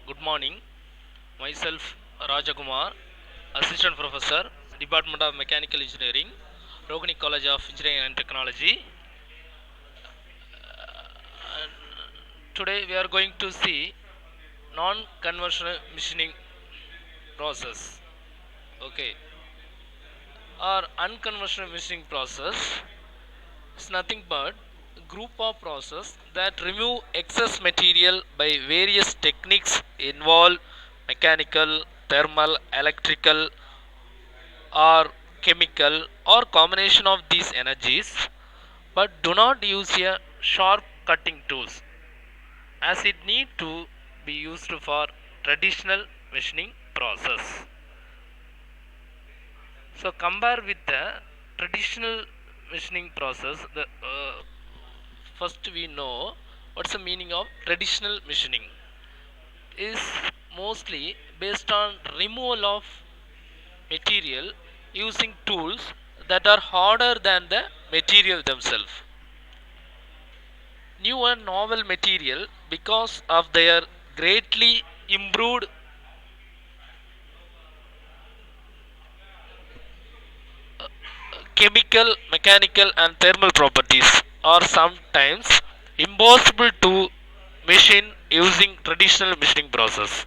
Good morning. Myself Rajakumar, Assistant Professor, Department of Mechanical Engineering, Rohini College of Engineering and Technology. And today we are going to see non-conventional machining process. Okay, or unconventional machining process is nothing but a group of process that remove excess material by various techniques involve mechanical, thermal, electrical, or chemical or combination of these energies, but do not use a sharp cutting tools as it need to be used for traditional machining process. So compare with the traditional machining process, the first we know what's the meaning of traditional machining is mostly based on removal of material using tools that are harder than the material themselves. New and novel material because of their greatly improved chemical, mechanical, and thermal properties are sometimes impossible to machine using traditional machining process.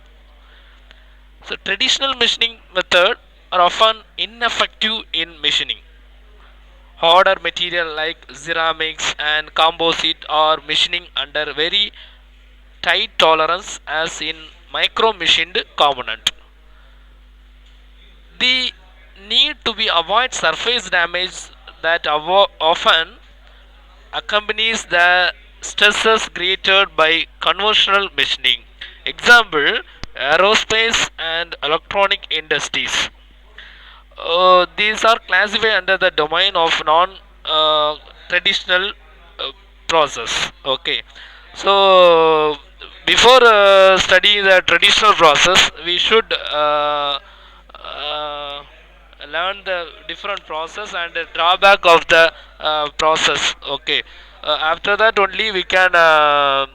So traditional machining method are often ineffective in machining. Harder material like ceramics and composite are machining under very tight tolerance as in micro machined component. The need to be avoid surface damage that often accompanies the stresses created by conventional machining. Example, aerospace and electronic industries. These are classified under the domain of non traditional process. Okay, so before studying the traditional process, we should learn the different process and the drawback of the process. Okay, after that only we can uh,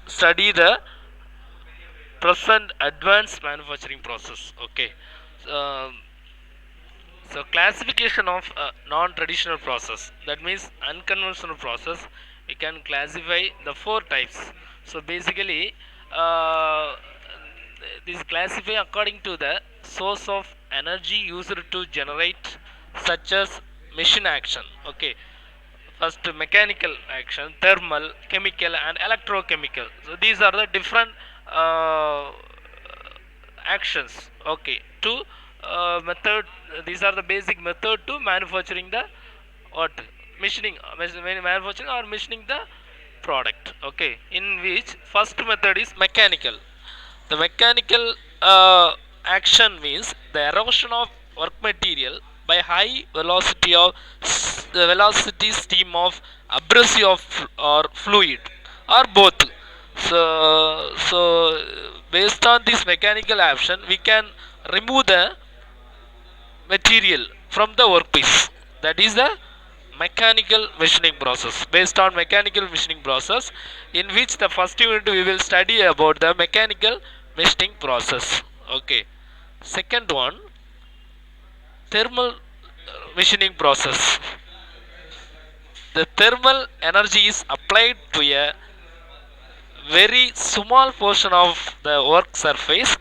study the present advanced manufacturing process. Okay. Um, so classification of non-traditional process, that means unconventional process, we can classify the four types. So basically, uh, this classify according to the source of energy used to generate, such as machine action. Okay, first mechanical action, thermal, chemical, and electrochemical. So these are the different uh, actions. Okay, to method, these are the basic method to manufacturing the what machining, manufacturing or machining the product. Okay, in which first method is mechanical. The mechanical action means the erosion of work material by high velocity of the velocity stream of abrasive of or fluid or both. So based on this mechanical action, we can remove the material from the workpiece. That is the mechanical machining process. Based on mechanical machining process, in which the first unit we will study about the mechanical machining process. Okay, second one, thermal machining process. The thermal energy is applied to a very small portion of the work surface,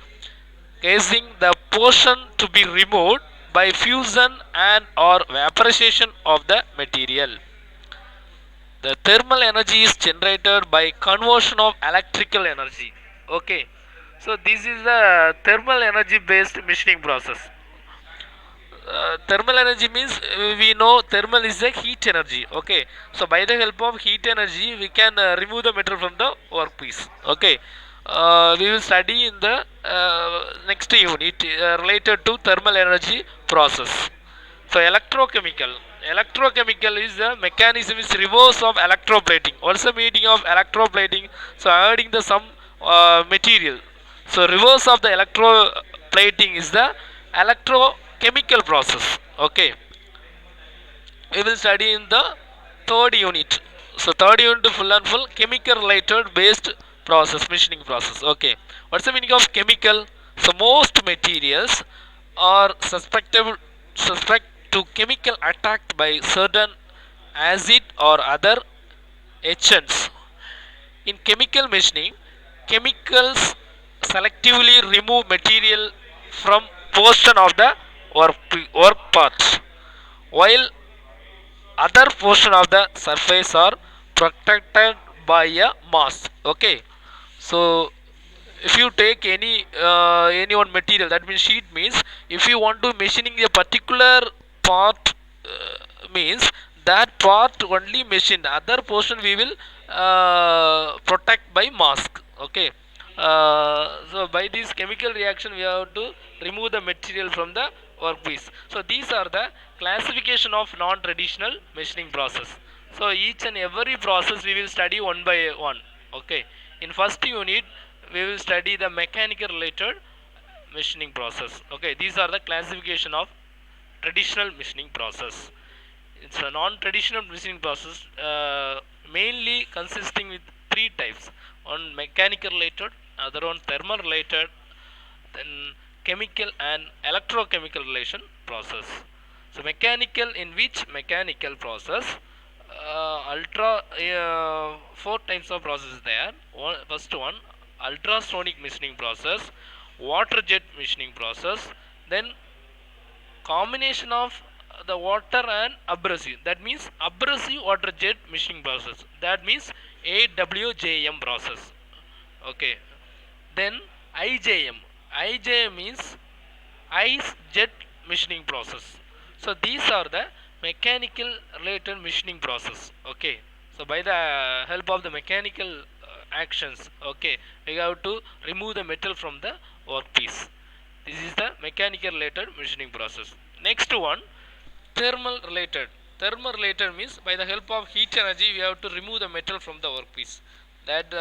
causing the portion to be removed by fusion and or vaporization of the material. The thermal energy is generated by conversion of electrical energy. Okay, so this is the thermal energy based machining process. Thermal energy means we know thermal is a heat energy. Okay, so by the help of heat energy we can remove the metal from the workpiece. Okay, we will study in the next unit related to thermal energy process. So electrochemical is the mechanism is reverse of electroplating. What's the meaning of electroplating? So adding the some material. So reverse of the electroplating is the electrochemical process. Okay, we will study in the third unit. So third unit full and full chemical related based process, machining process. Okay, what's the meaning of chemical? So most materials are suspect to chemical attacked by certain acid or other agents. In chemical machining, chemicals selectively remove material from portion of the work parts, while other portion of the surface are protected by a mask. Okay, so if you take any one material, that means sheet means, if you want to machining a particular part, means that part only machine, the other portion we will protect by mask. Okay, so by this chemical reaction we have to remove the material from the workpiece. So these are the classification of non-traditional machining process. So each and every process we will study one by one. Okay, in first unit we will study the mechanical related machining process. Okay, these are the classification of traditional machining process. It's a non-traditional machining process, mainly consisting with three types: one mechanical related, other one thermal related, then chemical and electrochemical relation process. So mechanical, in which mechanical process, ultra four types of processes there. First one, ultrasonic machining process, water jet machining process, then combination of the water and abrasive, that means abrasive water jet machining process, that means AWJM process. Okay, then IJM. IJM means ice jet machining process. So these are the mechanical related machining process. Okay, so by the help of the mechanical actions, okay, we have to remove the metal from the workpiece. This is the mechanical related machining process. Next one, thermal related. Thermal related means by the help of heat energy we have to remove the metal from the workpiece. That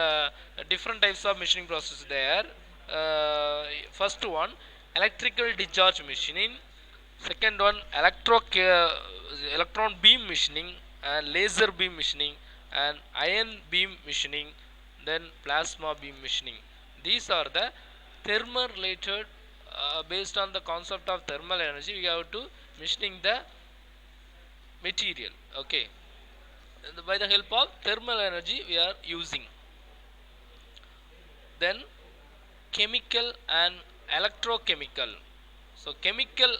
different types of machining process there. First one, electrical discharge machining. Second one, electron beam machining, and laser beam machining, and ion beam machining, then plasma beam machining. These are the thermal related. Based on the concept of thermal energy, we have to machining the material. Okay, and by the help of thermal energy we are using. Then chemical and electrochemical. So chemical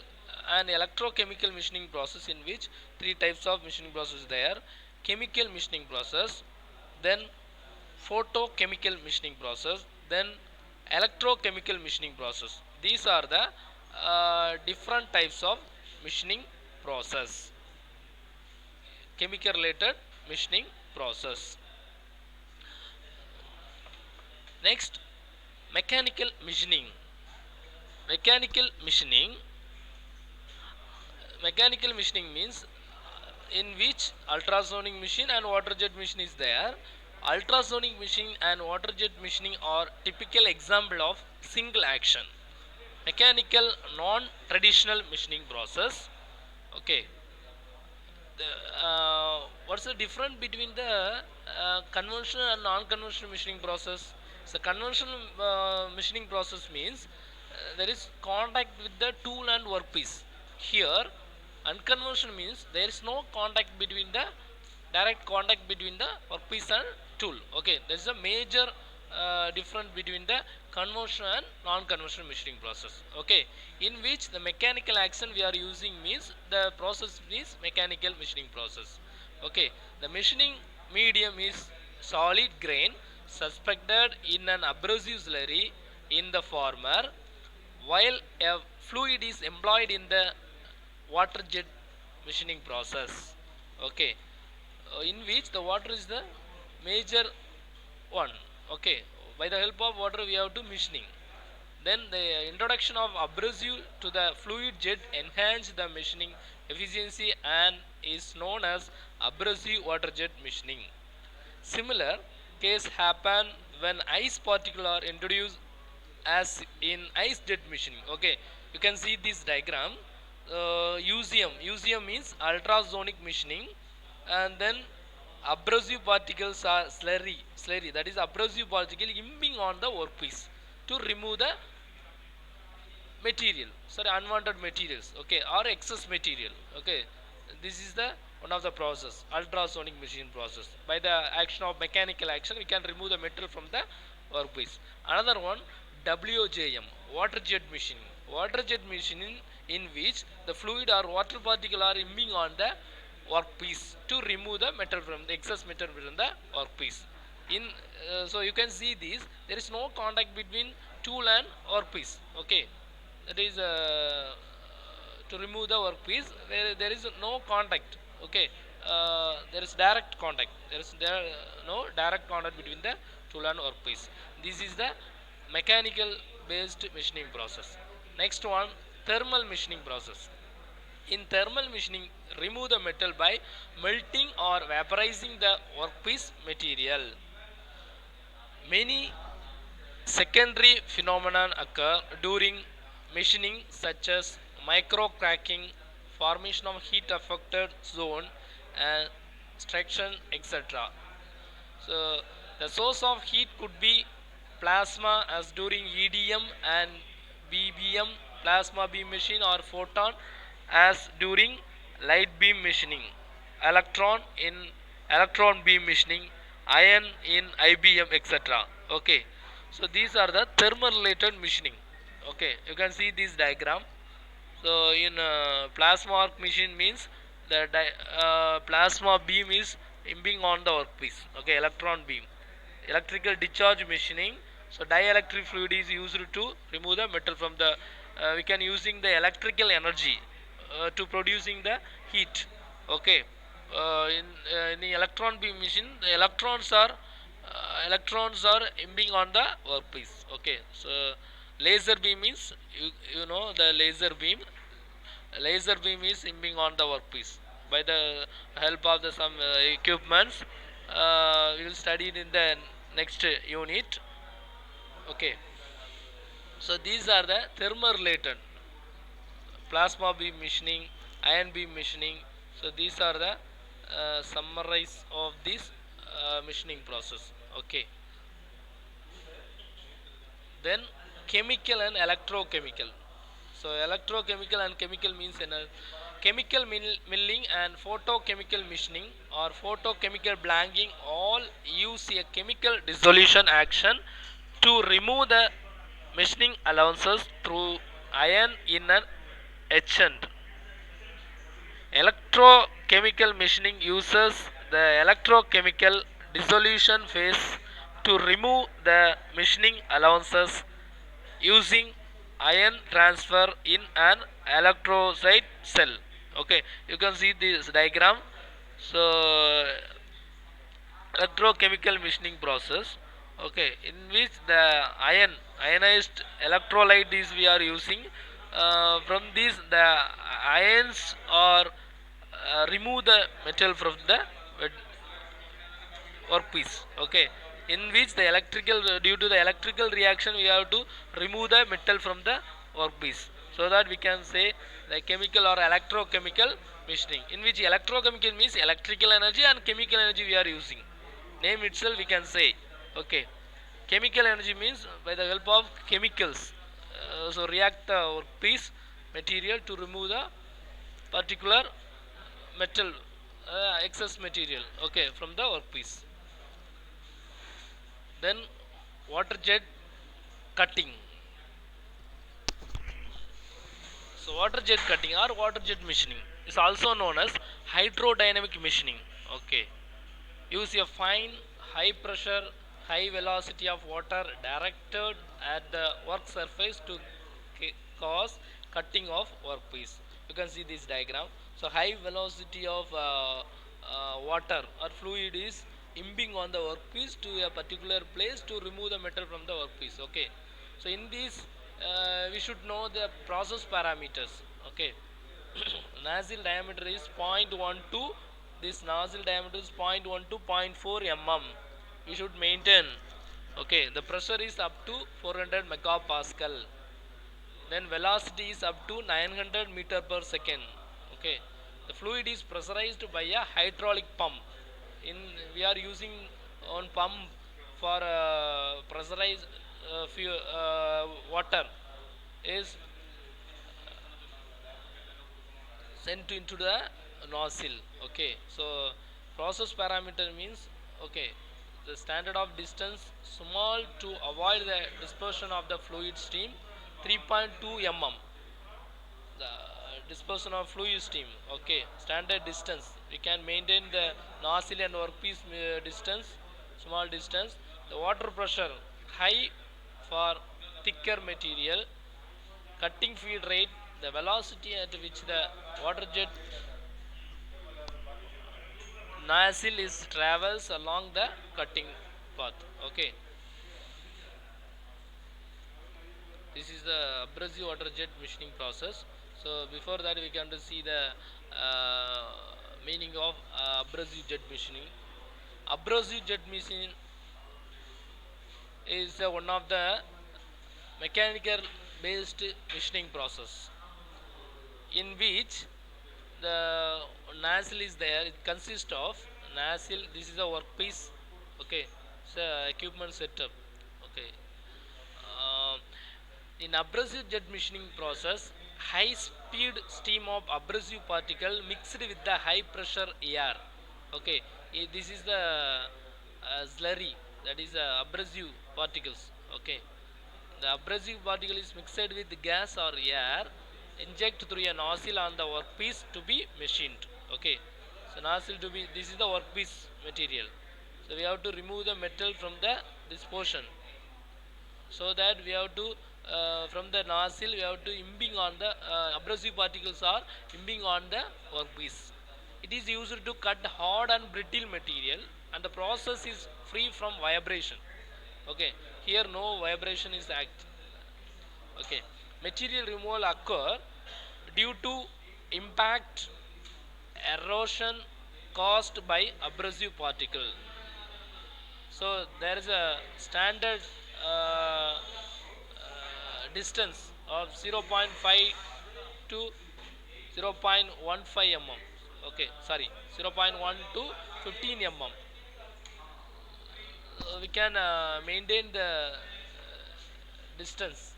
and electrochemical machining process, in which three types of machining process there: chemical machining process, then photochemical machining process, then electrochemical machining process. These are the different types of machining process, chemical related machining process. Next, mechanical machining. Mechanical machining. Mechanical machining means in which ultrasonic machine and water jet machine is there. Ultrasonic machine and water jet machining are typical example of single action mechanical non-traditional machining process. Okay, what's the difference between the conventional and non-conventional machining process? So conventional machining process means there is contact with the tool and workpiece. Here unconventional means there is no contact between the direct contact between the workpiece and tool. Okay, there is a major difference between the conventional and non-conventional machining process. Okay, in which the mechanical action we are using means the process is mechanical machining process. Okay, the machining medium is solid grain suspended in an abrasive slurry in the former, while a fluid is employed in the water jet machining process. Okay, in which the water is the major one. Okay, by the help of water we have to machining. Then the introduction of abrasive to the fluid jet enhanced the machining efficiency and is known as abrasive water jet machining. Similar case happen when ice particle are introduced as in ice jet machining. Okay, you can see this diagram. UCM means ultrasonic machining, and then Abrasive particles are slurry, that is abrasive particle imbing on the workpiece to remove the material, sorry, unwanted materials, okay, or excess material, okay. This is the one of the process, ultrasonic machine process. By the action of mechanical action we can remove the metal from the workpiece. Another one, WJM, water jet machining. Water jet machining, in which the fluid or water particle are imbing on the workpiece to remove the metal from the excess metal from the workpiece. In so you can see this, there is no contact between tool and workpiece, okay. That is to remove the workpiece where there is no contact, okay. There is direct contact, no direct contact between the tool and workpiece. This is the mechanical based machining process. Next one, thermal machining process. In thermal machining, remove the metal by melting or vaporizing the workpiece material. Many secondary phenomena occur during machining, such as micro cracking, formation of heat affected zone, and extraction, etc. So, the source of heat could be plasma, as during EDM and BBM, plasma beam machine, or photon, as during light beam machining, electron in electron beam machining, ion in IBM, etc. Okay, so these are the thermal related machining. Okay, you can see this diagram. So in plasma arc machine means the plasma beam is imbing on the workpiece. Okay, electron beam. Electrical discharge machining. So dielectric fluid is used to remove the metal from the. We can using the electrical energy to producing the heat. Okay. In the electron beam machine, the electrons are imbing on the workpiece. Okay, so laser beam means you know the laser beam is imbing on the workpiece by the help of the some equipments. We will study it in the next unit. Okay, so these are the thermal related, plasma beam machining, ion beam machining. So these are the summarize of this machining process. Okay, then chemical and electrochemical. So electrochemical and chemical means in a chemical milling and photochemical machining or photochemical blanking all use a chemical dissolution action to remove the machining allowances through iron in an etchant. Electrochemical machining uses the electrochemical dissolution phase to remove the machining allowances using ion transfer in an electrolyte cell. Okay, you can see this diagram. So electrochemical machining process, okay, in which the ionized electrolyte is we are using. From these the ions are remove the metal from the workpiece, okay, in which the electrical due to the electrical reaction we have to remove the metal from the workpiece, so that we can say the chemical or electrochemical machining, in which electrochemical means electrical energy and chemical energy we are using, name itself we can say. Okay, chemical energy means by the help of chemicals, so react the workpiece material to remove the particular metal, excess material, okay, from the workpiece. Then water jet cutting. So water jet cutting or water jet machining is also known as hydrodynamic machining. Okay, use a fine, high pressure, high velocity of water directed at the work surface to cause cutting of workpiece. You can see this diagram. So high velocity of water or fluid is imbing on the workpiece to a particular place to remove the metal from the workpiece. Okay, so in this we should know the process parameters. Okay, nozzle diameter is 0.12, this nozzle diameter is 0.1 to 0.4 mm we should maintain. Okay, the pressure is up to 400 megapascal, then velocity is up to 900 meter per second. Okay, the fluid is pressurized by a hydraulic pump. in we are using on pump for pressurized fuel, water is sent into the nozzle. Okay, so process parameter means, okay, the standard of distance small to avoid the dispersion of the fluid stream, 3.2 mm, the dispersion of fluid stream. Okay, standard distance we can maintain the nozzle and workpiece distance, small distance. The water pressure high for thicker material, cutting feed rate, the velocity at which the water jet nozzle is travels along the cutting path. Okay, this is the abrasive water jet machining process. So before that we can to see the meaning of abrasive jet machining. Abrasive jet machining is one of the mechanical based machining process in which the nozzle is there. It consists of nozzle. This is a workpiece. Okay, it's a equipment setup. Okay, uh, in abrasive jet machining process, high speed stream of abrasive particle mixed with the high pressure air. Okay, this is the slurry, that is abrasive particles. Okay, the abrasive particle is mixed with gas or air, inject through a nozzle on the workpiece to be machined. Okay, so nozzle to be, this is the workpiece material. So we have to remove the metal from the this portion, so that we have to from the nozzle we have to imbing on the abrasive particles are imbing on the workpiece. It is used to cut hard and brittle material, and the process is free from vibration. Okay, here no vibration is act. Okay, material removal occur due to impact, erosion caused by abrasive particle. So there is a standard distance of 0.5 to 0.15 mm. Okay, sorry, 0.1 to 15 mm. We can maintain the distance.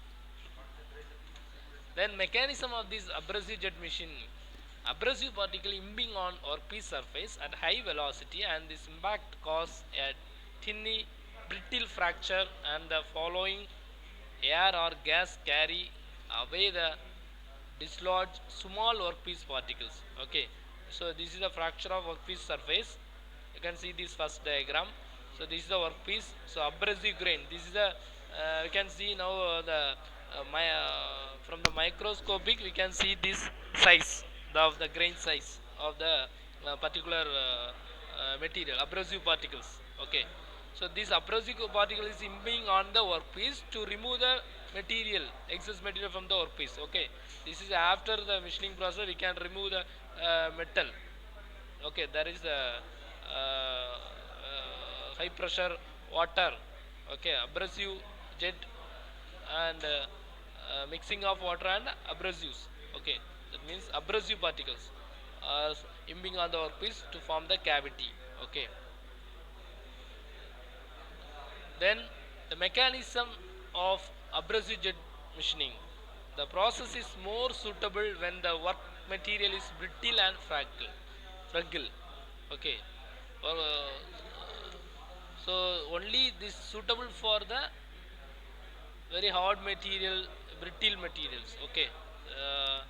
Then mechanism of this abrasive jet machine: abrasive particle imbing on workpiece surface at high velocity, and this impact cause a tiny brittle fracture, and the following air or gas carry away the dislodged small workpiece particles. Okay, so this is the fracture of workpiece surface. You can see this first diagram. So this is the workpiece. So abrasive grain, this is the we can see now the from the microscopic we can see this size of the grain size of the particular material, abrasive particles. Okay, so this abrasive particle is imbing on the workpiece to remove the material, excess material from the workpiece. Okay, this is after the machining process we can remove the metal. Okay, there is a high pressure water. Okay, abrasive jet and mixing of water and abrasives. Okay, that means abrasive particles are imbing on the workpiece to form the cavity. Okay, then the mechanism of abrasive jet machining: the process is more suitable when the work material is brittle and fragile. Okay, so only this suitable for the very hard material, brittle materials. Okay, uh,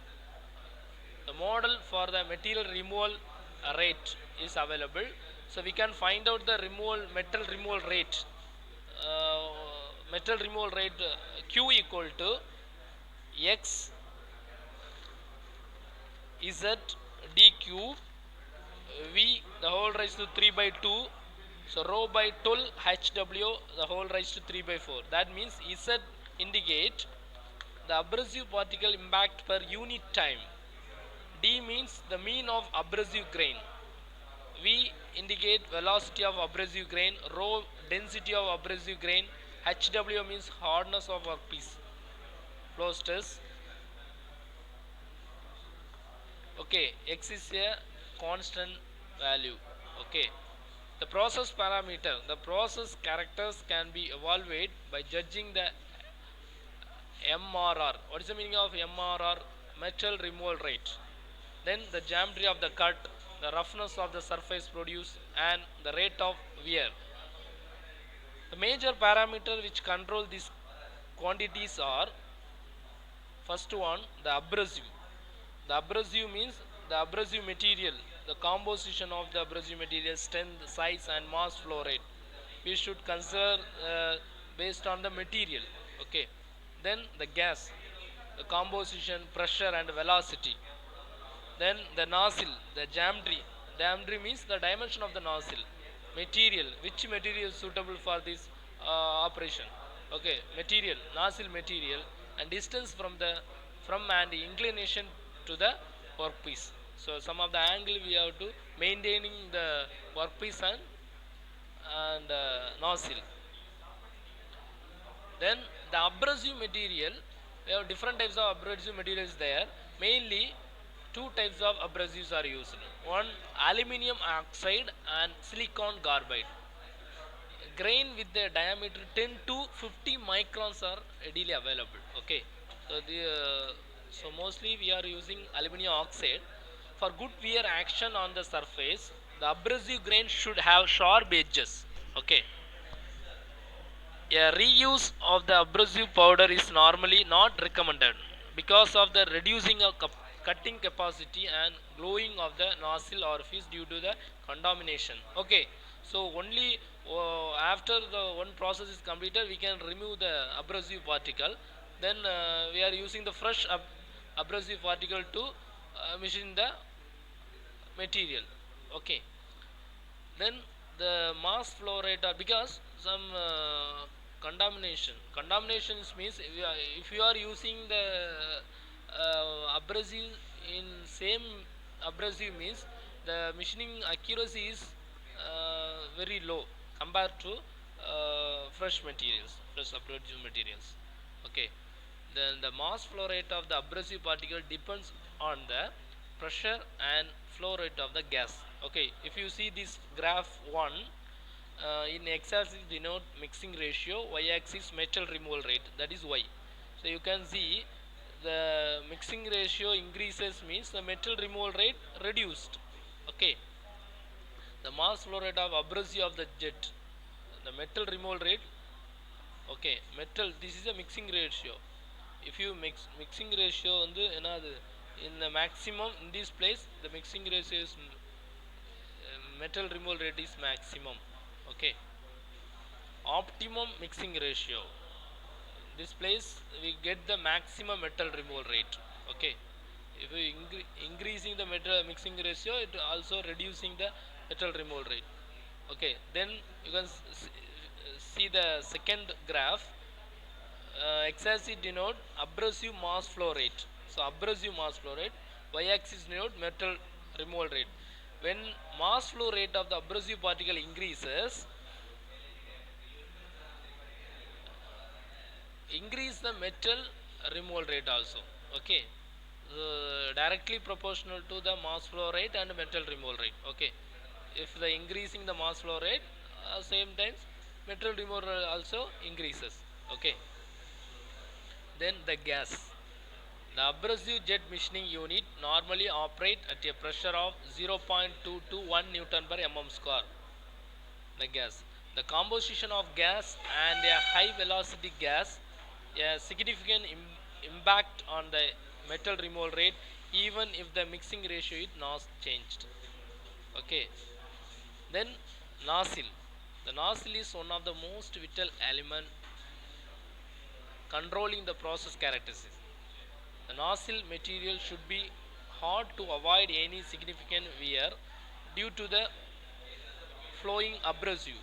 the model for the material removal rate is available. So we can find out the metal removal rate. uh, Metal removal rate, q equal to x z d cube v the whole raised to 3 by 2. So rho by 12 hw the whole raised to 3 by 4. That means z indicate the abrasive particle impact per unit time. D means the mean of abrasive grain. V indicate velocity of abrasive grain. Rho density of abrasive grain. HW means hardness of workpiece. Flow stress. Okay, X is a constant value. Okay, The process parameter, the process characters can be evaluated by judging the MRR. What is the meaning of MRR? Metal removal rate. Then the geometry of the cut, the roughness of the surface produced, and the rate of wear. The major parameter which control these quantities are: first one, the abrasive. The abrasive means the abrasive material, the composition of the abrasive material, strength, size, and mass flow rate. We should consider based on the material. Okay. Then the gas, the composition, pressure, and velocity. Then the nozzle, the geometry. Geometry means the dimension of the nozzle. Material, which material is suitable for this operation. Okay, material, nozzle material, and distance from and inclination to the workpiece. So some of the angle we have to maintaining the workpiece and nozzle. Then the abrasive material, we have different types of abrasive materials there. Mainly two types of abrasives are used. One, aluminium oxide and silicon carbide. Grain with the diameter 10 to 50 microns are readily available. Okay, so mostly we are using aluminium oxide for good wear action on the surface. The abrasive grain should have sharp edges. Okay, a reuse of the abrasive powder is normally not recommended because of the reducing of cutting capacity and glowing of the nozzle orifice due to the contamination. Okay, so only after the one process is completed we can remove the abrasive particle. Then we are using the fresh abrasive particle to machine the material. Okay, then the mass flow rate are because some contamination means if you are using the abrasive in same abrasive means the machining accuracy is very low compared to fresh abrasive materials. Okay, then the mass flow rate of the abrasive particle depends on the pressure and flow rate of the gas. Okay, if you see this graph 1, in x-axis denote mixing ratio, y-axis metal removal rate, that is y. So you can see the mixing ratio increases means the metal removal rate reduced. Okay, the mass flow rate of abrasive of the jet, the metal removal rate. Okay, metal, this is a mixing ratio. If you mixing ratio வந்து என்னது in the maximum in this place the mixing ratio is metal removal rate is maximum. Okay, optimum mixing ratio, this place we get the maximum metal removal rate. Okay, if we increasing the metal mixing ratio, it also reducing the metal removal rate. Okay, then you can see the second graph. X-axis denote abrasive mass flow rate. So abrasive mass flow rate, y-axis denote metal removal rate. When mass flow rate of the abrasive particle increases, increase the metal removal rate also. Okay, directly proportional to the mass flow rate and metal removal rate. Okay, if the increasing the mass flow rate, same times metal removal also increases. Okay, then the gas. The abrasive jet machining unit normally operate at a pressure of 0.2 to 1 Newton per mm square. The gas. The composition of gas and a high velocity gas, a significant impact on the metal removal rate even if the mixing ratio is not changed. Okay. Then nozzle. The nozzle is one of the most vital element controlling the process characteristics. The nozzle material should be hard to avoid any significant wear due to the flowing abrasive.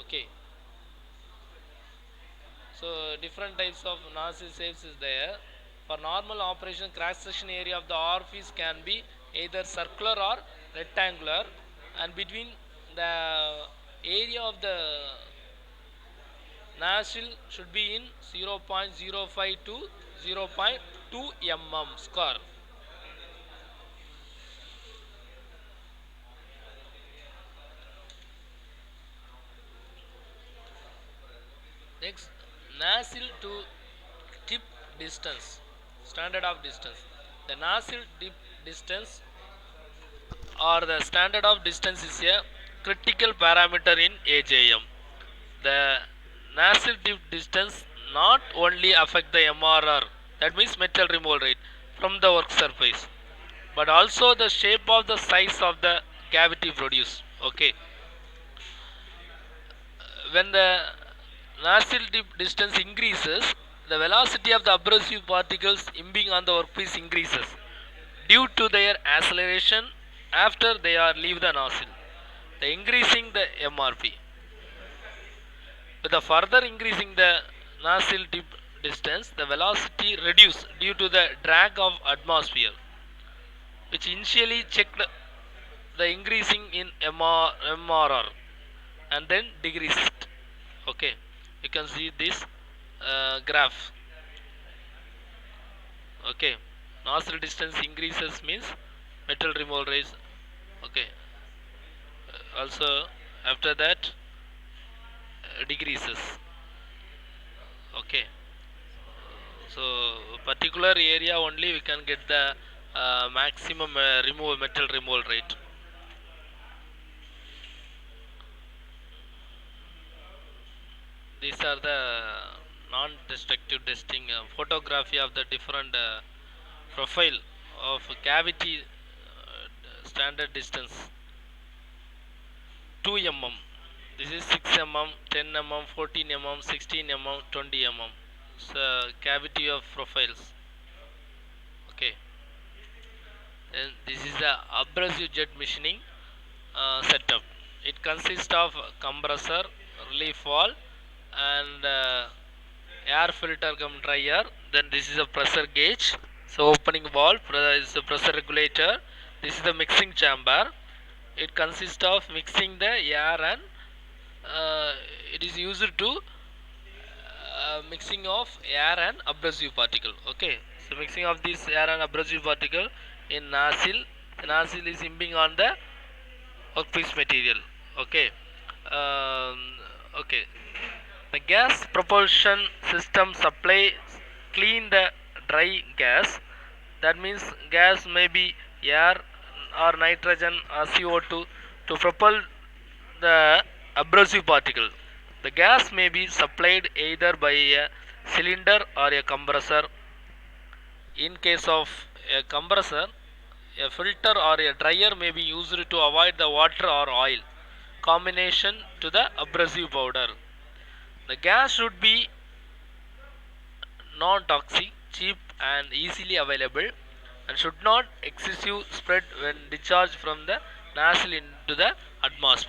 Okay, so different types of nozzle shapes is there. For normal operation, cross section area of the orifice can be either circular or rectangular, and between the area of the nozzle should be in 0.05 to 0.2 mm square. nozzle to tip distance, standard of distance. The nozzle tip distance or the standard of distance is a critical parameter in AJM. The nozzle tip distance not only affect the MRR, that means metal removal rate, from the work surface, but also the shape of the size of the cavity produced. Okay, when the nozzle tip distance increases, the velocity of the abrasive particles impinging on the workpiece increases due to their acceleration after they are leave the nozzle, the increasing the MRP. With the further increasing the nozzle tip distance, the velocity reduced due to the drag of atmosphere, which initially checked the increasing in MRR and then decreased. Okay, you can see this graph. Okay, nozzle distance increases means metal removal rate. Okay, also after that decreases. Okay, so particular area only we can get the maximum metal removal rate. These are the non-destructive testing photography of the different profile of cavity standard distance 2 mm. This is 6 mm, 10 mm, 14 mm, 16 mm, 20 mm. So cavity of profiles. Okay. Then this is the abrasive jet machining setup. It consists of compressor, relief valve, and air filter cum dryer. Then this is a pressure gauge. So opening valve is the pressure regulator. This is the mixing chamber. It consists of mixing the air and uh, it is used to mixing of air and abrasive particle. Okay, so mixing of this air and abrasive particle in nozzle. The nozzle is impinging on the workpiece material. Okay, um, okay. The gas propulsion system supplies clean the dry gas. That means gas may be air or nitrogen or CO2 to propel the abrasive particle. The gas may be supplied either by a cylinder or a compressor. In case of a compressor, a filter or a dryer may be used to avoid the water or oil combination to the abrasive powder. The gas should be non-toxic, cheap and easily available and should not excessive spread when discharged from the nozzle into the atmosphere.